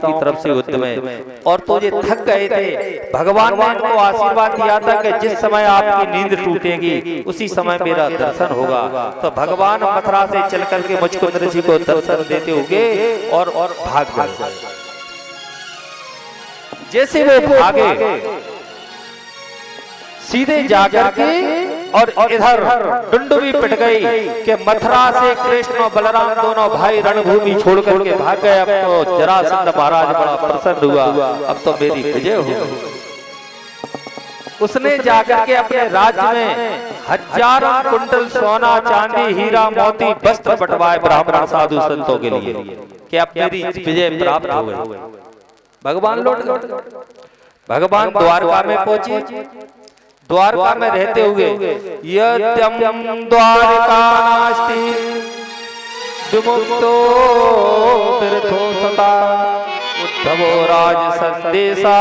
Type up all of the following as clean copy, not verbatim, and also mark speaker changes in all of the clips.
Speaker 1: की तरफ से युद्ध में, और तो ये थक गए थे। भगवान ने इनको आशीर्वाद दिया था कि जिस समय आपकी नींद टूटेगी उसी समय मेरा दर्शन होगा। तो भगवान मथुरा से चल करके मुचकुंद ऋषि को दर्शन देते हुए और भाग गए। जैसे वो भागे सीधे जाकर के और इधर डुंडुबी पिट गई कि मथुरा से कृष्ण और बलराम दोनों भाई रणभूमि छोड़ करके भाग गए। अब तो जरासंध महाराज बड़ा प्रसन्न हुआ, अब तो मेरी विजय हो गई। उसने जाकर के अपने राज्य में हजारों कुंटल सोना चांदी हीरा मोती वस्त्र बंटवाए ब्राह्मण साधु संतों के लिए कि अब मेरी विजय प्राप्त हो गई। भगवान लौट गए। भगवान द्वारका में पहुंचे। द्वारका में रहते हुए यद्यम द्वारका नास्ति विमुक्तो तीर्थो सता उद्धवो राज संदेशा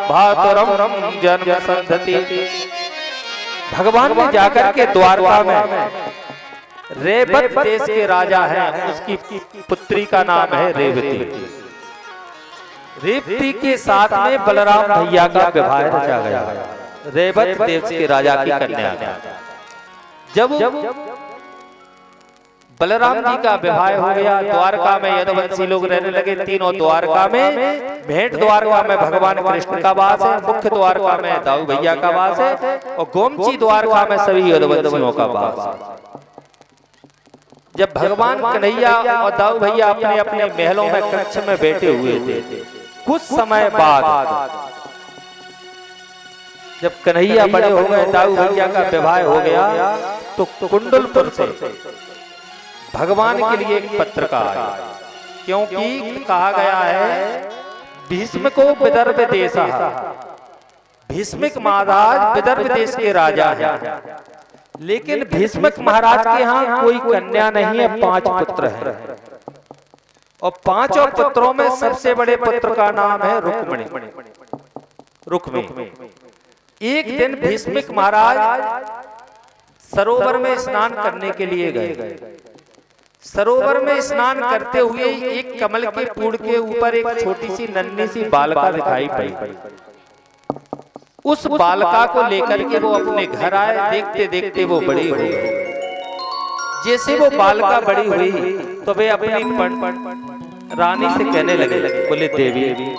Speaker 1: भातरम जन्म संधति। भगवान ने जाकर के द्वारका में रेवत देश के राजा हैं, उसकी पुत्री का नाम है रेवती। रेवती के साथ में बलराम भैया का विवाह रचा गया। रेवत देश के राजा की कन्या। जब बलराम जी का विवाह हो गया, द्वारका में यदुवंशी लोग रहने लगे। तीनों द्वारका में, भेंट द्वारका में भगवान कृष्ण का वास है, मुख्य द्वारका में दाऊ भैया का वास है, और गोमती द्वारका में सभी यदुवंशियों का वास है। जब भगवान कन्हैया और दाऊ भैया अपने अपने महलों में कक्ष में बैठे हुए थे, कुछ समय बाद जब कन्हैया बड़े हो गए, दाऊ भैया का विवाह हो गया, तो कुंडलपुर से भगवान के लिए एक पत्र का आया। क्योंकि कहा गया है भीष्म को विदर्भ देश, भीष्मिक महाराज विदर्भ देश के राजा है, लेकिन भीष्मक महाराज के यहाँ कोई कन्या नहीं है, 5 पुत्र हैं। और 5 पुत्रों में सबसे बड़े पुत्र का नाम है रुक्मी। एक दिन भीष्मिक महाराज सरोवर में स्नान करने के लिए गए। सरोवर में स्नान करते हुए एक कमल के फूल के ऊपर एक छोटी सी नन्ही सी बालिका दिखाई पड़ी। उस बालिका को लेकर के वो अपने घर आए। देखते देखते वो बड़ी हुई। जैसे वो बालिका बड़ी हुई तो वे अपनी रानी से कहने लगे, बोले देवी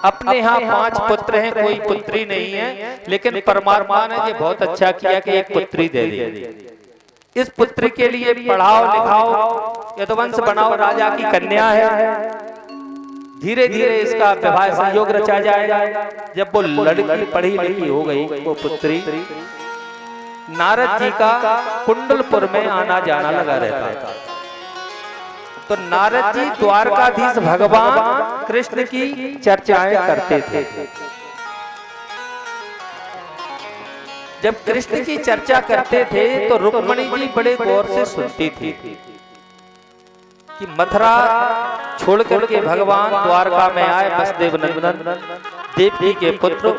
Speaker 1: अपने यहाँ 5 पुत्र हैं, कोई पुत्री नहीं है, लेकिन परमात्मा ने ये बहुत अच्छा किया कि एक पुत्री दे दी। इस पुत्री के लिए पढ़ाओ लिखाओ, यदुवंश बनाओ, राजा की कन्या है, धीरे धीरे इसका विवाह संयोग रचा जाएगा। जब वो लड़की पढ़ी लिखी हो गई, वो पुत्री नारद जी का कुंडलपुर में आना जाना लगा रहता था। तो नारद जी द्वारकाधीश भगवान कृष्ण की चर्चाएं करते थे। जब कृष्ण की चर्चा करते थे तो रुक्मिणी जी बड़े गौर से सुनती थी कि मथुरा छोड़ करके भगवान द्वारका में आए, वसुदेव नंदन देवकी के पुत्र,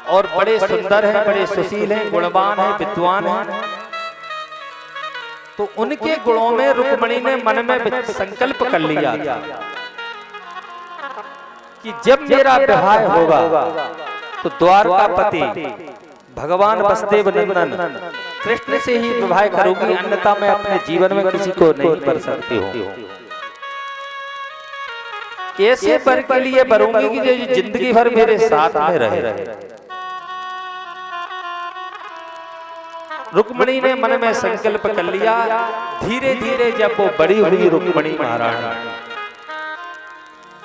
Speaker 1: और बड़े सुंदर हैं, बड़े सुशील हैं, गुणवान हैं, विद्वान हैं। तो उनके गुणों में रुक्मिणी ने मन में संकल्प कर लिया था कि जब मेरा विवाह होगा तो द्वारकापति भगवान वसुदेव नंदन कृष्ण से ही विवाह करूंगी, अन्यथा मैं अपने जीवन में किसी को नहीं कर सकती हूँ। ऐसे वर के लिए बरूंगी कि जो जिंदगी भर मेरे साथ में रहे। रुक्मिणी ने मन में संकल्प कर लिया। धीरे धीरे जब वो बड़ी हुई रुक्मिणी महारानी,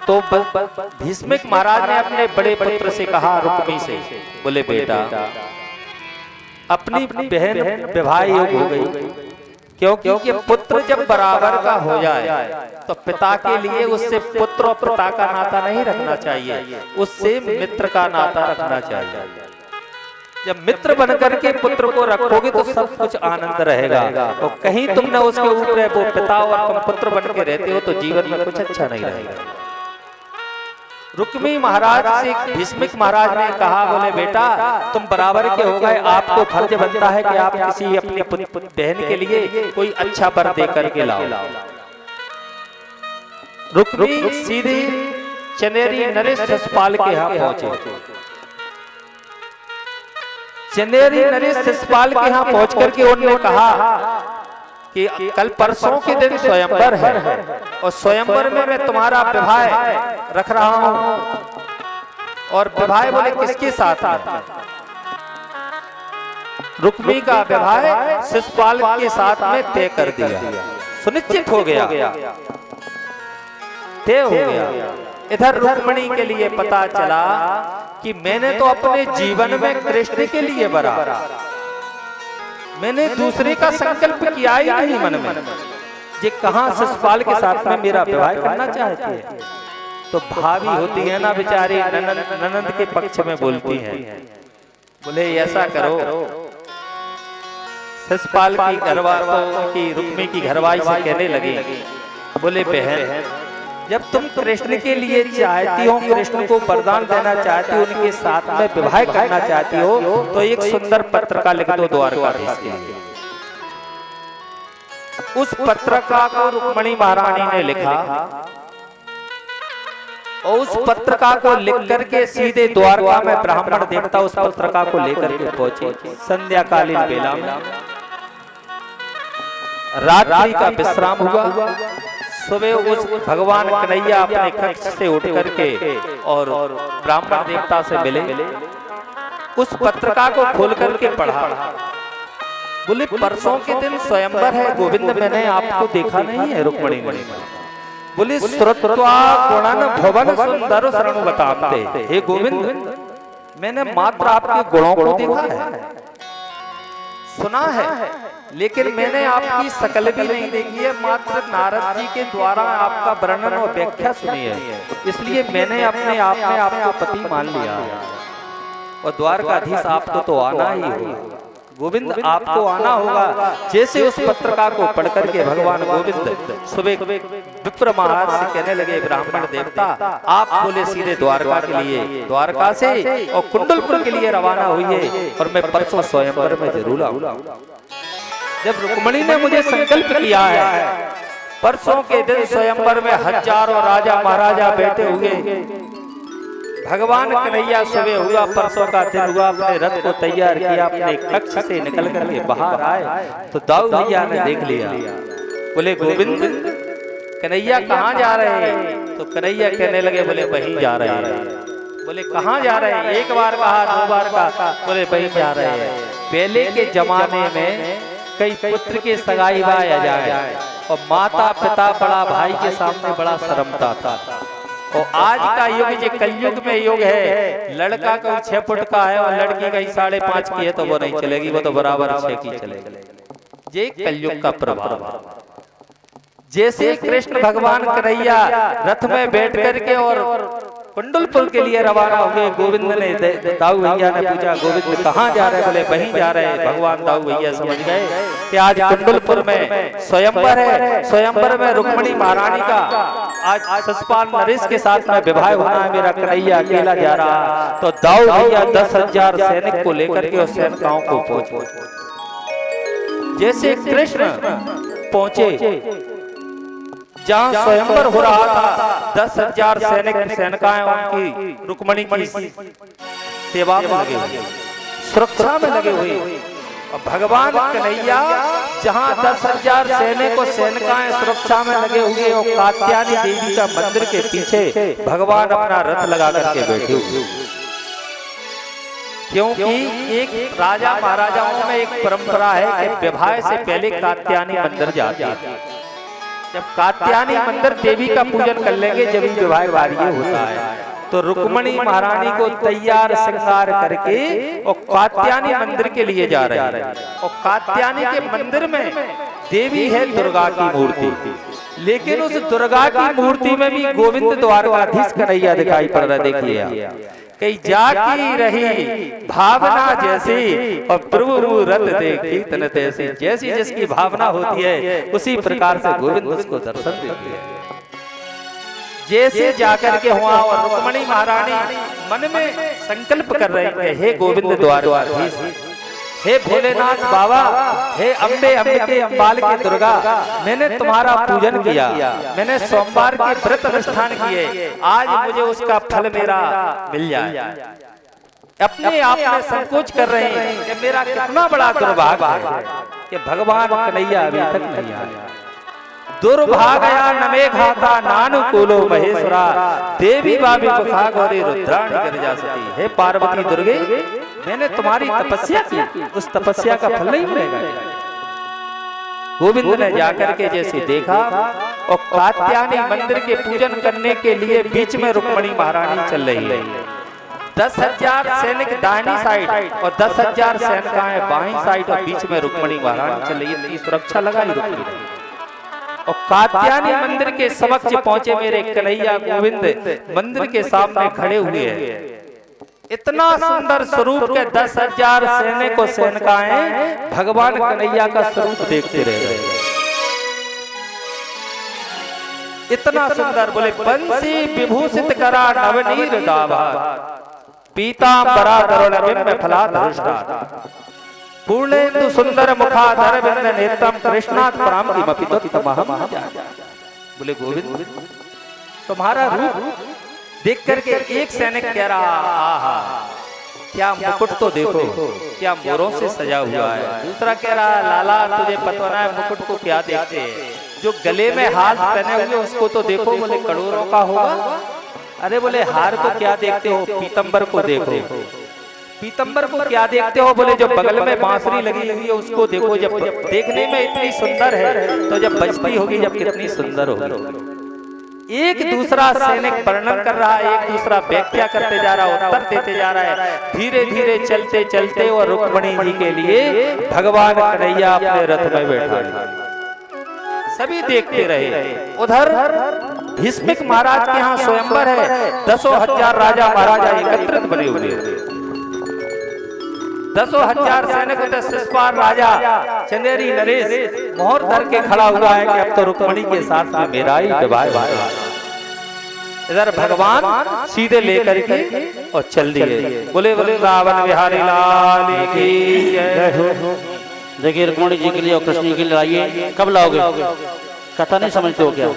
Speaker 1: तो भीष्मिक महाराज ने अपने बड़े पुत्र से कहा, रुक्मी से, बोले बेटा अपनी बहन विवाह योग हो गई, क्योंकि पुत्र जब बराबर का हो जाए तो पिता के लिए उससे पुत्र और पिता का नाता नहीं रखना चाहिए, उससे मित्र का नाता रखना चाहिए। जब मित्र बनकर के पुत्र को रखोगे तो सब कुछ आनंद रहेगा, और कहीं तुमने उसके ऊपर वो पिता और तुम पुत्र बन के रहते हो तो जीवन में कुछ अच्छा नहीं रहेगा। रुक्मी महाराज से भीष्मिक महाराज ने कहा, बोले बेटा तुम बराबर के हो गए, आपको फर्ज बनता है कि आप किसी अपनी बहन के लिए कोई अच्छा वर दे करके लाओ। रुक्मी सीधी चनेरी नरेश शिषपाल के यहाँ पहुंचे। चनेरी नरेश शिषपाल के यहाँ पहुंच करके उन्होंने कहा कि कल परसों के दिन स्वयंवर है और स्वयंवर में मैं तुम्हारा विवाह रख रहा हूं। और विवाह बोले किसके साथ में? रुक्मी का विवाह शिषपाल के साथ में तय कर दिया, सुनिश्चित हो गया, तय हो गया। इधर रुक्मिणी के लिए पता चला कि मैंने तो अपने जीवन में कृष्ण के लिए बरा, मैंने दूसरे का संकल्प किया ही नहीं मन में, ये कहां शिषपाल के साथ में मेरा विवाह करना चाहती है। तो भाभी होती है ना बेचारी, ननंद के पक्ष में बोलती हैं, बोले ऐसा करो, शिषपाल की रुक्मी की घरवाली से कहने लगी, बोले बहन जब तुम कृष्ण के लिए चाहती हो, कृष्ण को वरदान देना चाहती हो, उनके साथ में विवाह करना चाहती हो, तो एक सुंदर पत्रिका लिख दो द्वारकाधीश के लिए। उस पत्रिका को रुक्मिणी महारानी ने लिखा और उस पत्रिका को लिख करके सीधे द्वारका में ब्राह्मण देवता उस पत्रिका को लेकर के पहुंचे। संध्याकालीन बेला में रात्रि का विश्राम हुआ। सुबह उस भगवान कन्हैया अपने कक्ष से उठ करके और ब्राह्मण देवता से मिले, उस पत्रिका को खोल करके पढ़ा। बोले परसों के दिन स्वयंवर है गोविंद, मैंने आपको देखा नहीं है। रुक्मिणी ने बोले श्रुत्वा गुणन भवन सुंदर शरणु बताते, हे गोविंद मैंने मात्र आपके गुणों को देखा है, सुना है, लेकिन मैंने आपकी शकल भी नहीं देखी है, मात्र नारद जी के द्वारा आपका वर्णन और व्याख्या सुनी है, इसलिए मैंने अपने आप में आपको पति मान लिया। और द्वारकाधीश आपको तो आना ही होगा, गोविंद आपको आना होगा। जैसे उस पत्रिका को पढ़ करके भगवान गोविंद सुबह विप्र महाराज से कहने लगे, ब्राह्मण देवता आप बोले सीधे द्वारका के लिए, द्वारका से और कुंडलपुर के लिए रवाना हुई है और मैं परसों स्वयंवर में जरूर आऊंगा। जब रुक्मिणी ने मुझे संकल्प किया है, परसों के दिन स्वयंवर में हजारों राजा महाराजा बैठे हुए, भगवान कन्हैया सुबह हुआ, परसों का दिन हुआ, अपने रथ को तैयार किया, अपने कक्ष से निकल करके बाहर आए तो दाऊ भैया ने देख लिया। बोले गोविंद कन्हैया कहाँ जा रहे हैं? तो कन्हैया कहने लगे, बोले वहीं जा रहे हैं। बोले कहाँ जा रहे हैं? एक बार कहा, दो बार कहा, बोले वहीं जा रहे हैं। पहले के जमाने में कई पुत्र के सगाई वाया जाए और माता पिता बड़ा भाई के सामने बड़ा शर्मता था। और आज का युग जो कलयुग में युग है, लड़का का 6 फुट का है और लड़की का 5.5 की है तो वो नहीं चलेगी, वो तो बराबर 6 की चलेगी। ये कलयुग का प्रभाव। जैसे कृष्ण भगवान कन्हैया रथ में बैठ करके और कुंडलपुर के लिए रवाना हो गए, गोविंद ने दाऊ भैया ने पूछा, गोविंद कहाँ जा रहे? बोले वहीं जा रहे हैं। भगवान दाऊ भैया समझ गए कि आज कुंडलपुर में स्वयंवर है, स्वयंवर में रुक्मिणी महारानी का आज शिषपाल नरेश के साथ में विवाह होना है, मेरा कन्हैया अकेला जा रहा। तो दाऊ भैया 10,000 सैनिक को लेकर के उस सैनिकों को पहुंचे। जैसे कृष्ण पहुंचे जहां स्वयंवर हो रहा था, 10,000 सेनिकाएं उनकी रुक्मिणी की सेवा में लगे हुए, सुरक्षा में लगे हुए। और भगवान कन्हैया जहां 10,000 सैनिक और सेनिकाएं सुरक्षा में लगे हुए और कात्यायनी देवी का मंदिर के पीछे भगवान अपना रथ लगा करके बैठे हुए। क्योंकि एक राजा महाराजाओं में एक परंपरा है कि विवाह से पहले कात्यायनी मंदिर जाते हैं। जब कात्यायनी मंदिर देवी का पूजन कर लेंगे जब विवाह कार्य होता है। तो रुक्मिणी महारानी को तैयार श्रृंगार करके और कात्यायनी मंदिर के लिए जा रहे हैं। और कात्यायनी के मंदिर में देवी है दुर्गा की मूर्ति, लेकिन उस दुर्गा की मूर्ति में भी गोविंद द्वारकाधीश कन्हैया दिखाई पड़ रहा। देखिए कई जाकी रही भावना जैसी और प्रभु रथ देखी तन तैसी। जैसी जिसकी भावना होती है उसी प्रकार से गोविंद उसको दर्शन देते हैं। जैसे जाकर के हुआ और रुक्मिणी महारानी मन में संकल्प कर रही है, हे गोविंद द्वारकाधीश हे भोलेनाथ बाबा, हे अम्बे अंबिके अम्बाल के दुर्गा, मैंने तुम्हारा पूजन किया, मैंने सोमवार के व्रत अनुष्ठान किए, आज मुझे उसका फल मेरा मिल जाए। अपने आप में संकोच कर रहे हैं कि मेरा कितना बड़ा दुर्भाग्य है कि भगवान कन्हैया अभी तक नहीं आया। दुर्भाग्या नमे घाता नानुकूलो महेश्वरा, देवी बाबी मुखा गौरी रुद्राणी गिरिजा सती। हे पार्वती दुर्गे, मैंने तुम्हारी तपस्या की, उस तपस्या का फल नहीं मिलेगा। गोविंद ने जाकर के जैसे देखा और कात्यायनी मंदिर के पूजन करने के लिए बीच में रुक्मणी महारानी चल रही है। 10,000 सैनिक दाहिनी साइड और 10,000 सैनिकाएं बाईं साइड और बीच में रुक्मणी महारानी चल रही है। सुरक्षा लगाई रुक्मणी और कात्यायनी मंदिर के समक्ष पहुंचे मेरे कन्हैया गोविंद मंदिर के सामने खड़े हुए हैं। इतना सुंदर स्वरूप के 10,000 सैनिक और सैनिकाएं भगवान कन्हैया का स्वरूप देखते रहे। इतना सुंदर, बोले बंसी विभूषित करा नवनीर दाभा, पीतांबरा करुण बिंब फलाधृष्टा, पूर्णेन्दु सुंदर मुखाधर बिंद नेत्रम कृष्णात् पराम किमपितोत्तमहम। बोले गोविंद, तुम्हारा रूप देख करके एक सैनिक कह रहा, आहा क्या मुकुट तो देखो, क्या मोरों से सजा हुआ है। दूसरा कह रहा, लाला तुझे पता है मुकुट को क्या देखते हैं, जो गले में हाथ पहने हुए उसको तो देखो। बोले करोड़ों का होगा। अरे बोले हार को क्या देखते हो, पीतंबर को देखो। पीतंबर को क्या देखते हो, बोले जो बगल में बांसुरी लगी हुई है उसको देखो, जब देखने में इतनी सुंदर है तो जब बजती होगी जब कितनी सुंदर होगी। एक दूसरा सैनिक वर्णन कर रहा है, एक दूसरा व्याख्या करते जा रहा है, उत्तर देते जा रहा है। धीरे धीरे चलते चलते और रुक्मणी जी के लिए भगवान कन्हैया अपने रथ में बैठा, सभी देखते रहे। उधर भीष्मिक महाराज के यहाँ स्वयंवर है, 10,000 राजा महाराजा एकत्रित बने हुए, 10,000 सैनिक, शिशुपाल राजा चंदेरी नरेश मोहर धर के खड़ा हुआ है कि अब तो रुक्मणी के साथ में मेरा ही विवाह है। इधर भगवान सीधे लेकर के और चल दिए। बोले वृंदावन बिहारी लाल की जय।
Speaker 2: देखिए रुक्मणी जी के लिए और कृष्ण जी के लिए लाइए। कब लाओगे? कथा नहीं समझते हो क्या?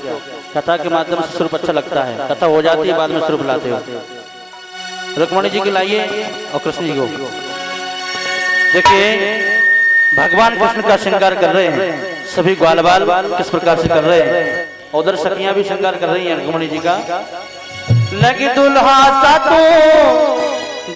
Speaker 2: कथा के माध्यम से स्वरूप अच्छा लगता है, कथा हो जाती है बाद में स्वरूप लाते हो। रुक्मणी जी के लाइए और कृष्ण जी को। देखिए भगवान कृष्ण का श्रृंगार कर रहे हैं, सभी ग्वाल बाल किस प्रकार से कर रहे हैं। उधर सखियां भी श्रृंगार कर रही हैं रुक्मणी जी का। लगी दुल्हा सातों